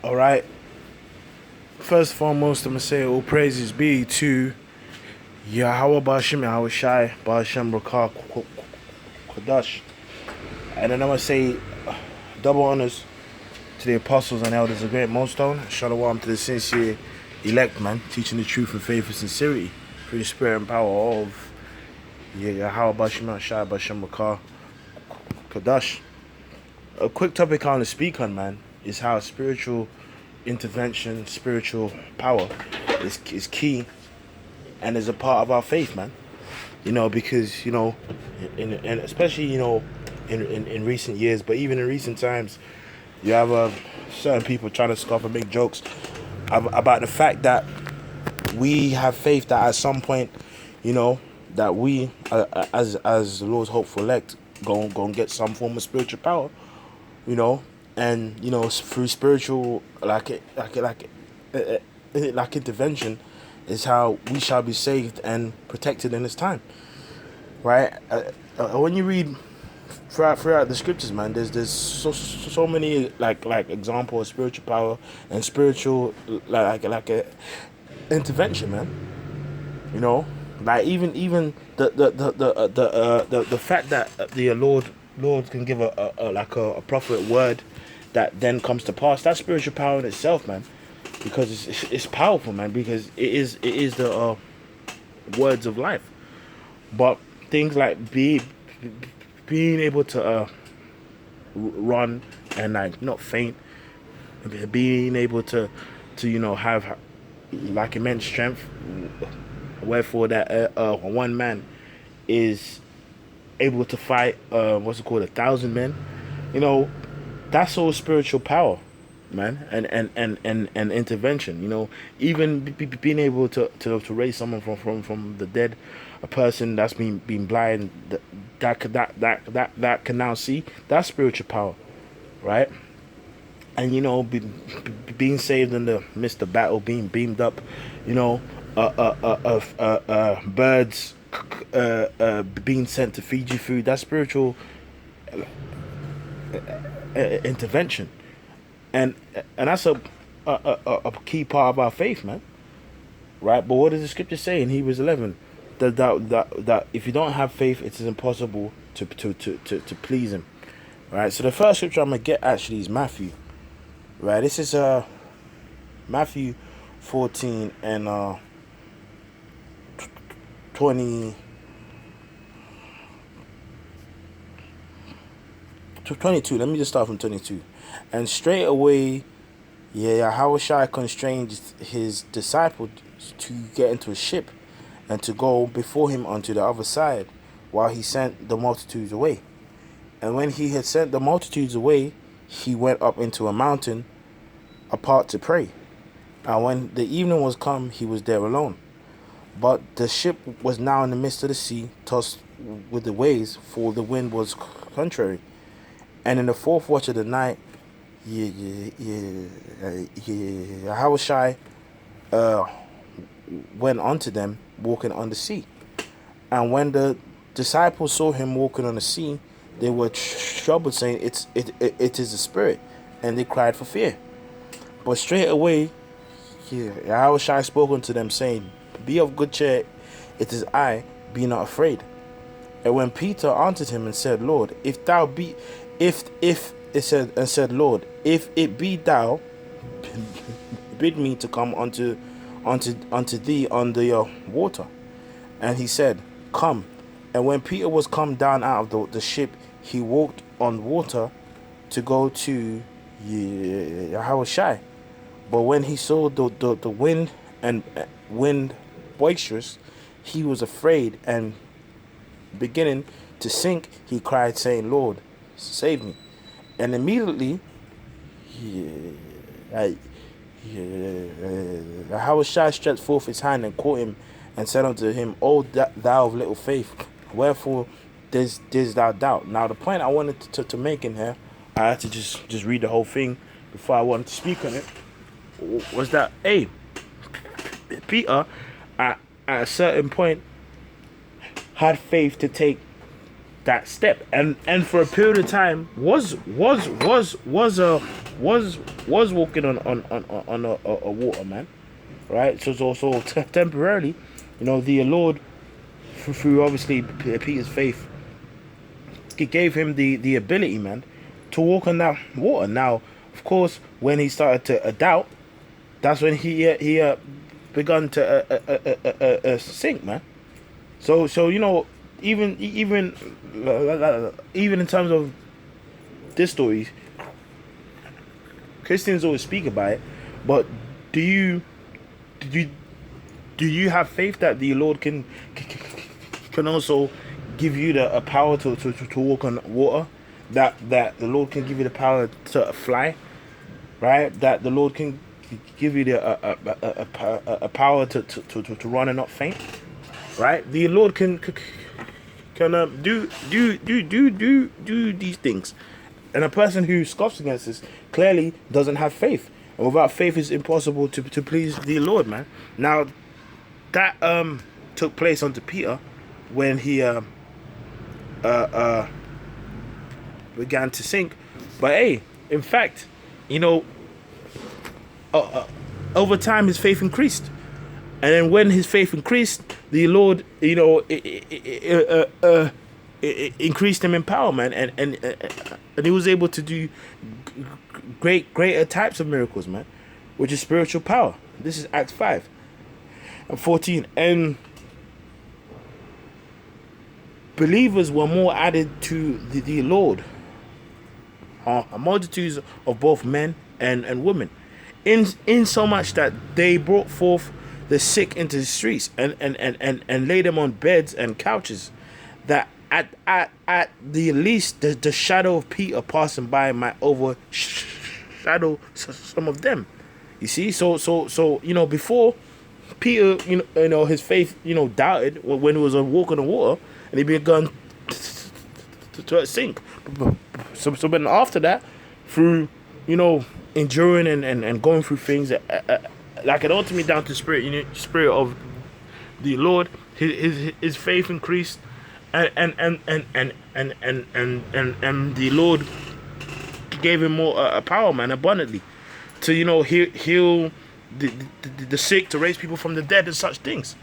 All right. First and foremost, I'm gonna say all praises be to Yahweh Bashim Yahweh Shai Bashem Rakah Kodash. And then I'm gonna say double honors to the apostles and elders of Great Millstone. Shalom to the sincere elect, man, teaching the truth and faith and sincerity through the spirit and power of Yahweh Bashim Yahweh Shai Bashem Rakah Kodash. A quick topic I want to speak on, man, is how spiritual intervention, spiritual power is key and is a part of our faith, man. Because and especially in recent years, but even in recent times, you have certain people trying to scoff and make jokes about the fact that we have faith that at some point, that we as the Lord's hopeful elect go and get some form of spiritual power, and through spiritual like intervention is how we shall be saved and protected in this time, right? When you read throughout the scriptures, man, there's so many like example of spiritual power and spiritual like a intervention, man. Like even the fact that the Lord can give a prophet word that then comes to pass. That's spiritual power in itself, man, because it's powerful, man, because it is the words of life. But things like being able to run and like not faint, being able to have like immense strength, wherefore that one man is able to fight 1,000 men. That's all spiritual power, man, and intervention. Even being able to raise someone from the dead, a person that's been blind that can now see. That's spiritual power, right? And being saved in the midst of battle, being beamed up, birds being sent to feed you food. That's spiritual intervention, and that's a key part of our faith, man. Right? But what does the scripture say in Hebrews 11? That if you don't have faith, it is impossible to please Him. Right? So the first scripture I'm gonna get actually is Matthew. Right? This is Matthew 14 and 20. 22. Let me just start from 22. And straight away, Yahushua constrained his disciples to get into a ship and to go before him onto the other side, while he sent the multitudes away. And when he had sent the multitudes away, he went up into a mountain apart to pray. And when the evening was come, he was there alone. But the ship was now in the midst of the sea, tossed with the waves, for the wind was contrary. And in the fourth watch of the night, Yahushua went unto them, walking on the sea. And when the disciples saw him walking on the sea, they were troubled, saying, It is a spirit. And they cried for fear. But straight away, Yahushua spoke unto them, saying, Be of good cheer, it is I, be not afraid. And when Peter answered him and said, Lord, if thou be, if it said, Lord, if it be thou, bid me to come unto thee on the water. And he said, Come. And when Peter was come down out of the ship, he walked on water to go to Yahushua. But when he saw the wind boisterous, he was afraid, and beginning to sink, he cried, saying, Lord, save me. And immediately Yahushua stretched forth his hand and caught him, and said unto him, O thou of little faith, wherefore didst thou doubt? Now the point I wanted to make in here, I had to just read the whole thing before I wanted to speak on it, was that Peter at a certain point had faith to take that step, and for a period of time was was walking on a water, man. Right? So temporarily, the Lord, through obviously Peter's faith, it gave him the ability, man, to walk on that water. Now, of course, when he started to doubt, that's when he begun to sink, man. So even in terms of this story, Christians always speak about it, but do you have faith that the Lord can also give you the power to walk on water? That the Lord can give you the power to fly, right? That the Lord can give you the a power to run and not faint, right? The Lord can do these things, and a person who scoffs against this clearly doesn't have faith. And without faith, it's impossible to please the Lord, man. Now, that took place unto Peter when he began to sink. But hey, in fact, over time his faith increased, and then when his faith increased, the Lord, increased him in power, man, and he was able to do greater types of miracles, man, which is spiritual power. This is Acts 5:14, and believers were more added to the Lord, multitudes of both men and women, in so much that they brought forth the sick into the streets and laid them on beds and couches, that at the least the shadow of Peter passing by might overshadow some of them. You see, so before Peter, his faith, doubted when he was on walk on the water, and he began to sink. So but after that, through enduring and going through things, like it ultimately down to spirit of the Lord, his faith increased, and the Lord gave him more power, man, abundantly, to heal the sick, to raise people from the dead, and such things.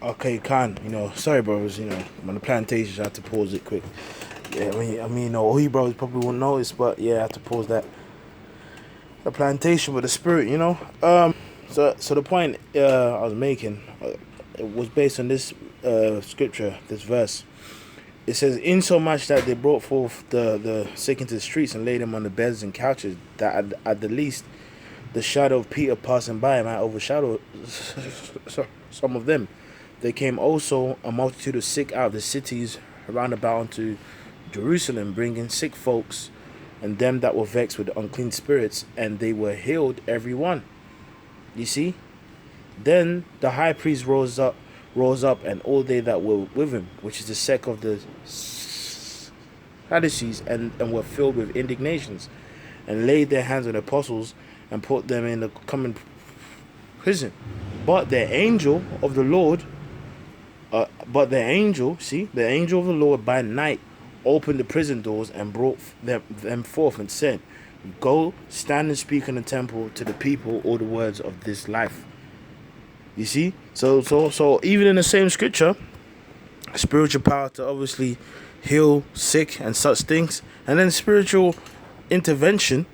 Okay, Khan, sorry, brothers, on the plantation, I had to pause it quick. Yeah, all you brothers probably won't notice, but yeah, I had to pause that. The plantation with the spirit, So the point I was making it was based on this scripture, this verse. It says, in so much that they brought forth the sick into the streets and laid them on the beds and couches, that at the least the shadow of Peter passing by might overshadow some of them. There came also a multitude of sick out of the cities round about unto Jerusalem, bringing sick folks and them that were vexed with unclean spirits, and they were healed every one. You see? Then the high priest rose up, and all they that were with him, which is the sect of the Sadducees, and were filled with indignations, and laid their hands on the apostles, and put them in the common prison. But the angel of the Lord, the angel of the Lord by night opened the prison doors and brought them forth and said, go, stand and speak in the temple to the people all the words of this life. You see? So even in the same scripture, spiritual power to obviously heal sick and such things, and then spiritual intervention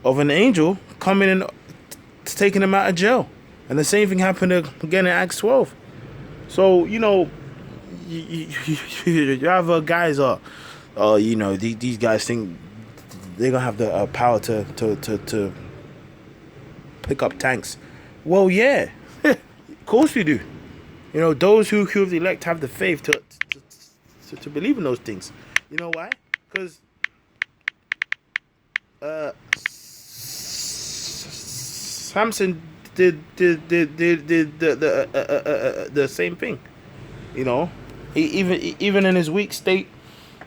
of an angel coming in, taking them out of jail. And the same thing happened again in Acts 12. So, you have guys these guys think they're gonna have the power to pick up tanks. Well, yeah, of course we do. Those who the elect have the faith to believe in those things. You know why? Because Samson did the same thing. Even in his weak state,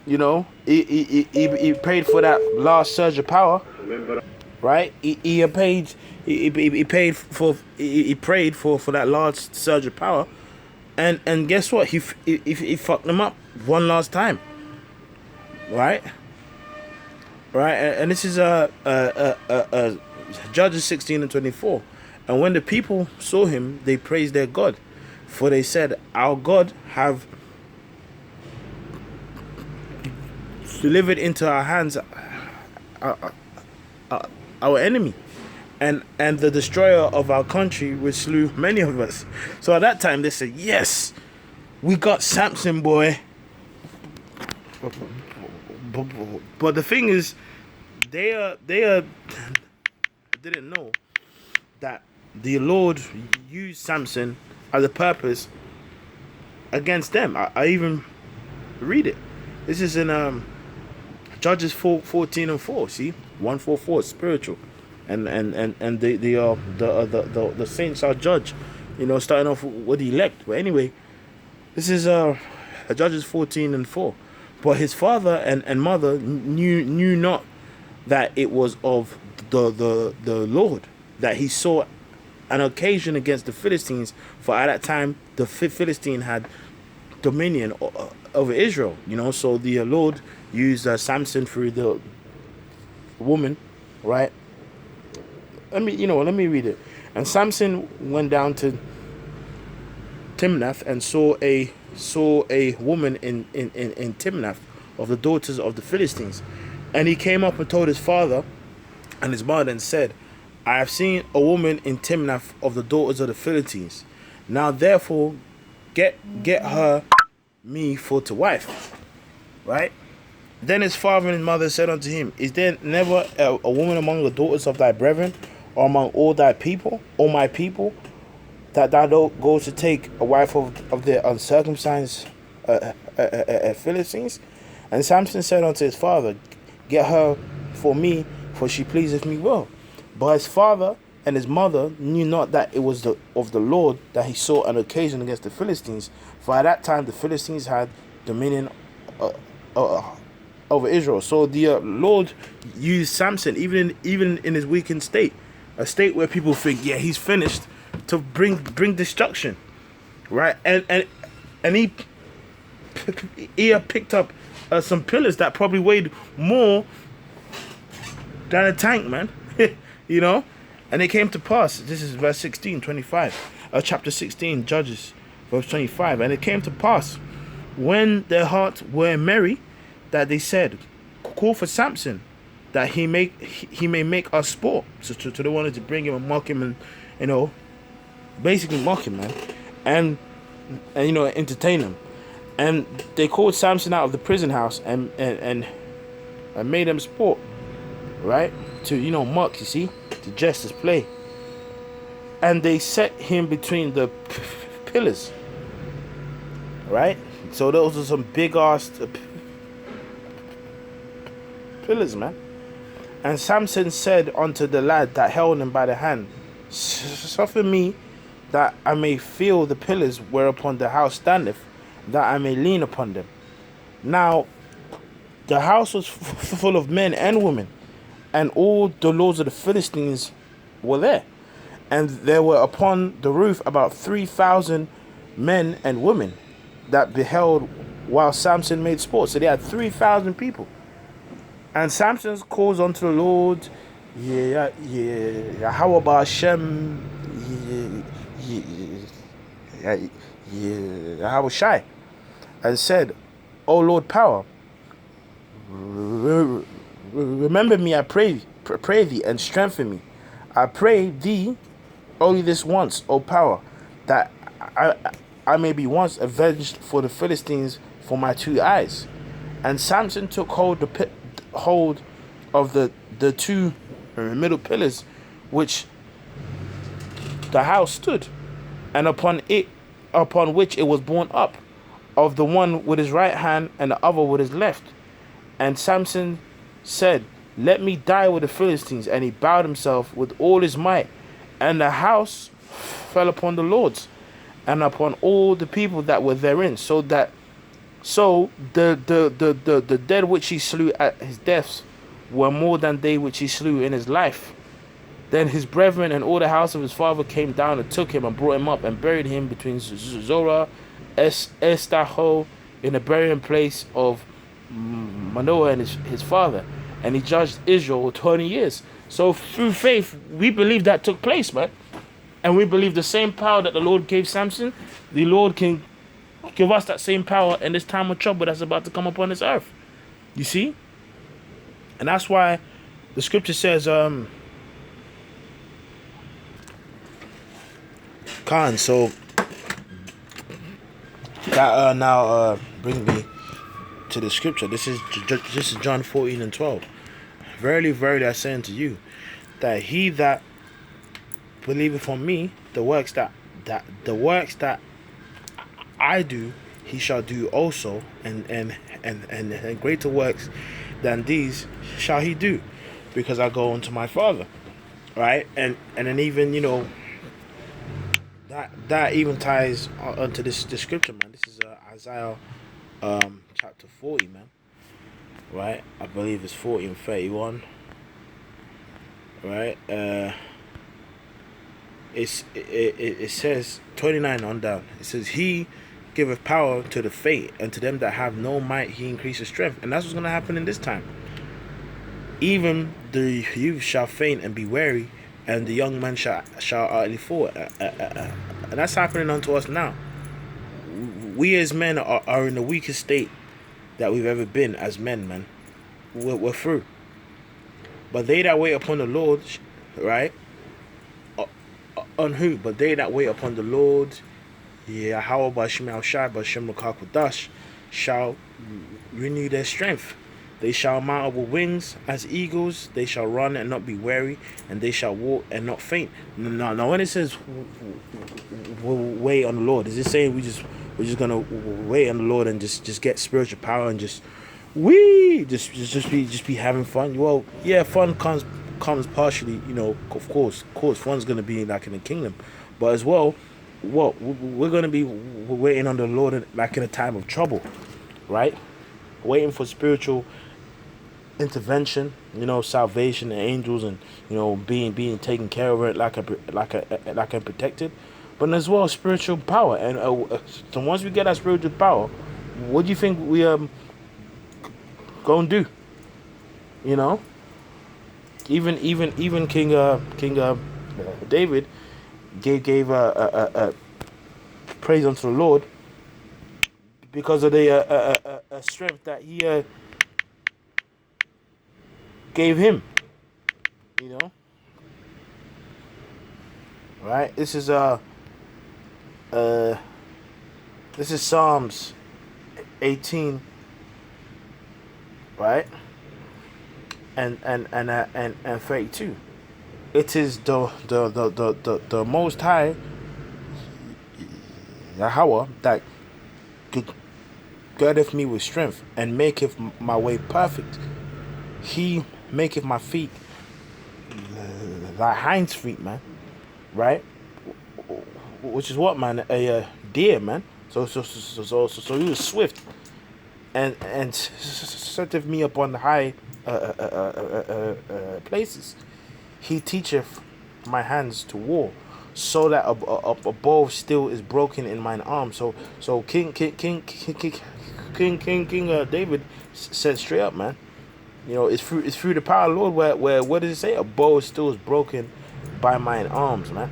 he prayed for that last surge of power, right? He prayed for that large surge of power, and guess what? He fucked them up one last time, right? right? And this is Judges 16:24. And when the people saw him, they praised their God, for they said, "Our God have delivered into our hands our enemy, and the destroyer of our country, which slew many of us." So at that time they said, "Yes, we got Samson, boy." But the thing is, they didn't know that the Lord used Samson as a purpose against them. I even read it. This is in Judges 14:4. See, 144 spiritual, and the saints are judged. Starting off with the elect. But anyway, this is Judges 14:4. But his father and mother knew not that it was of the Lord that he saw an occasion against the Philistines. For at that time the Philistine had dominion over Israel. So the Lord used Samson through the woman, right? Let me read it. And Samson went down to Timnath and saw a woman in Timnath of the daughters of the Philistines. And he came up and told his father and his mother and said, "I have seen a woman in Timnath of the daughters of the Philistines. Now therefore get her me for to wife." Right? Then his father and his mother said unto him, "Is there never a woman among the daughters of thy brethren, or among all thy people, all my people, that thou don't go to take a wife of the uncircumcised Philistines?" And Samson said unto his father, "Get her for me, for she pleaseth me well." But his father and his mother knew not that it was of the Lord that he saw an occasion against the Philistines. For at that time the Philistines had dominion over Israel. So the Lord used Samson even in his weakened state, a state where people think, yeah, he's finished, to bring destruction, right? And he picked up some pillars that probably weighed more than a tank, man. And it came to pass. This is verse 16:25, chapter 16, Judges, verse 25. And it came to pass, when their hearts were merry, that they said, "Call for Samson, that he may make us sport." So they wanted to bring him and mock him, and basically mock him, man, and entertain him. And they called Samson out of the prison house and made him sport, right? To mock, you see, to jest as play. And they set him between the pillars, right? So those are some big ass pillars, man. And Samson said unto the lad that held him by the hand, "Suffer me that I may feel the pillars whereupon the house standeth, that I may lean upon them." Now the house was full of men and women, and all the lords of the Philistines were there. And there were upon the roof about 3,000 men and women that beheld while Samson made sport. So they had 3,000 people. And Samson calls unto the Lord, Yahweh Hashem, Yahweh Shai, and said, "O Lord Power, remember me, I pray thee, and strengthen me. I pray thee only this once, O Power, that I may be once avenged for the Philistines for my 2 eyes." And Samson took hold of the 2 middle pillars which the house stood, and upon which it was borne up, of the one with his right hand and the other with his left. And Samson said, "Let me die with the Philistines." And he bowed himself with all his might, and the house fell upon the lords and upon all the people that were therein, so the dead which he slew at his deaths were more than they which he slew in his life. Then his brethren and all the house of his father came down and took him and brought him up and buried him between Zorah Estaho in the burying place of Manoah and his father. and he judged Israel 20 years. So through faith, we believe that took place, man. And we believe the same power that the Lord gave Samson, the Lord can give us that same power in this time of trouble that's about to come upon this earth. You see? And that's why the scripture says, Khan, so that now brings me to the scripture. This is John 14:12. Verily, verily, I say unto you, that he that believeth on me, the works that I do, he shall do also, and greater works than these shall he do, because I go unto my Father. Right? And then even, that even ties onto this scripture, man. This is Isaiah chapter 40, man. Right? I believe it's 40 and 31. Right? It says 29 on down. It says, he giveth power to the faint, and to them that have no might he increases strength. And that's what's going to happen in this time. Even the youth shall faint and be weary, and the young man shall utterly fall. And that's happening unto us now. We as men are in the weakest state that we've ever been as men, man. We're through. But they that wait upon the Lord, right? On who? But they that wait upon the Lord, Yahweh B'Shem Al-Shai B'Shem L'Kakodash, shall renew their strength. They shall mount up with wings as eagles. They shall run and not be weary, and they shall walk and not faint. Now when it says wait on the Lord, is it saying we're just gonna wait on the Lord and just get spiritual power and just be having fun? Well, yeah, fun comes partially, of course, fun's gonna be like in the kingdom, but as well, we're gonna be waiting on the Lord like in a time of trouble, right? Waiting for spiritual intervention, salvation and angels, and being taken care of it like a protected, but as well spiritual power. And so once we get that spiritual power, what do you think we gonna do? Even King David gave praise unto the Lord because of the strength that he gave him. Right? This is Psalms 18, right? And 32. It is the Most High Yahweh that girdeth me with strength, and maketh my way perfect. He maketh my feet thy hinds feet, man. Right? Which is what, man? A deer, man. So he was swift, and setteth me upon the high places. He teacheth my hands to war, so that a bow still is broken in mine arm. So King David said straight up, man. It's through the power of the Lord where what does it say? A bow still is broken by mine arms, man.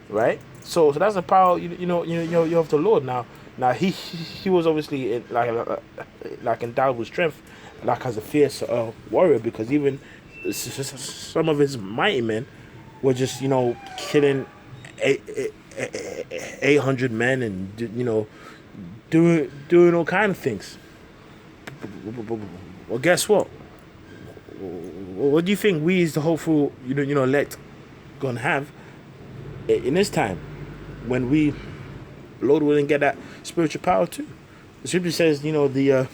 Right? So that's the power you have the Lord. Now he was obviously like endowed with strength, like as a fierce warrior, because even some of his mighty men were just killing 800 men and doing all kind of things. Well, guess what? What do you think we as the hopeful elect gonna have in this time when we Lord willing get that spiritual power too? The scripture says the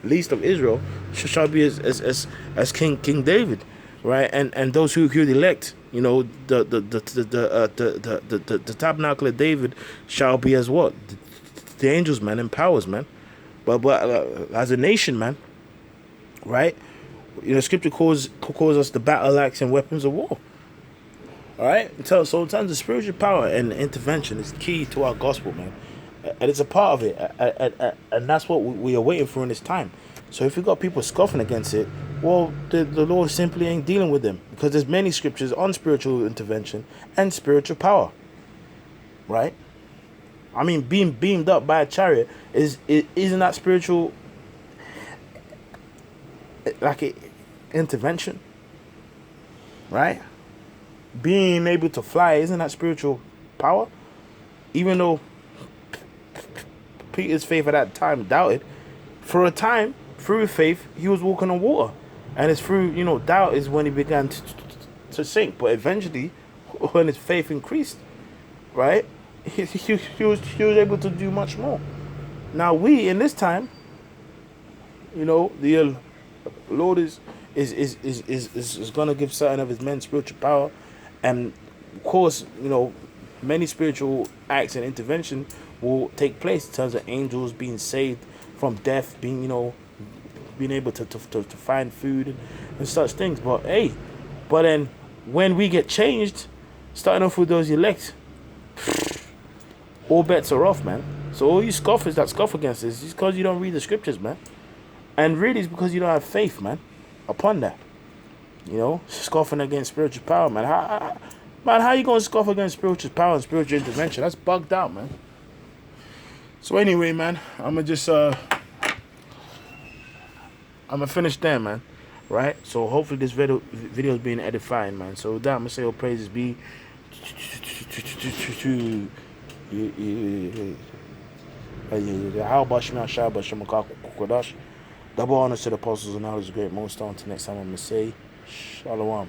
least of Israel shall be as King David, right? And those who elect, the tabernacle of David shall be as what? The angels, man, and powers, man. But as a nation, man, right? Scripture calls us the battle axe and weapons of war. All right? So in terms of spiritual power and intervention is key to our gospel, man. And it's a part of it. And that's what we are waiting for in this time. So if you've got people scoffing against it, Well, the Lord simply ain't dealing with them because there's many scriptures on spiritual intervention and spiritual power, right? I mean, being beamed up by a chariot isn't that spiritual, like a intervention, right? Being able to fly, isn't that spiritual power? Even though Peter's faith at that time doubted, for a time through faith he was walking on water, and it's through doubt is when he began to sink. But eventually, when his faith increased, right, he was able to do much more. Now we in this time, the Lord is gonna give certain of his men spiritual power, and of course, many spiritual acts and intervention will take place in terms of angels being saved from death, being able to find food and such things. But then when we get changed, starting off with those elect, all bets are off, man. So all you scoffers that scoff against this is because you don't read the scriptures, man. And really it's because you don't have faith, man, upon that. Scoffing against spiritual power, man. How you gonna scoff against spiritual power and spiritual intervention? That's bugged out, man. So anyway, man, I'ma finish there, man. Right? So hopefully this video is being edifying, man. So with that, I'ma say all praises be to how about you, double honors to the apostles and all is great most on to next time. I'm gonna say shalom.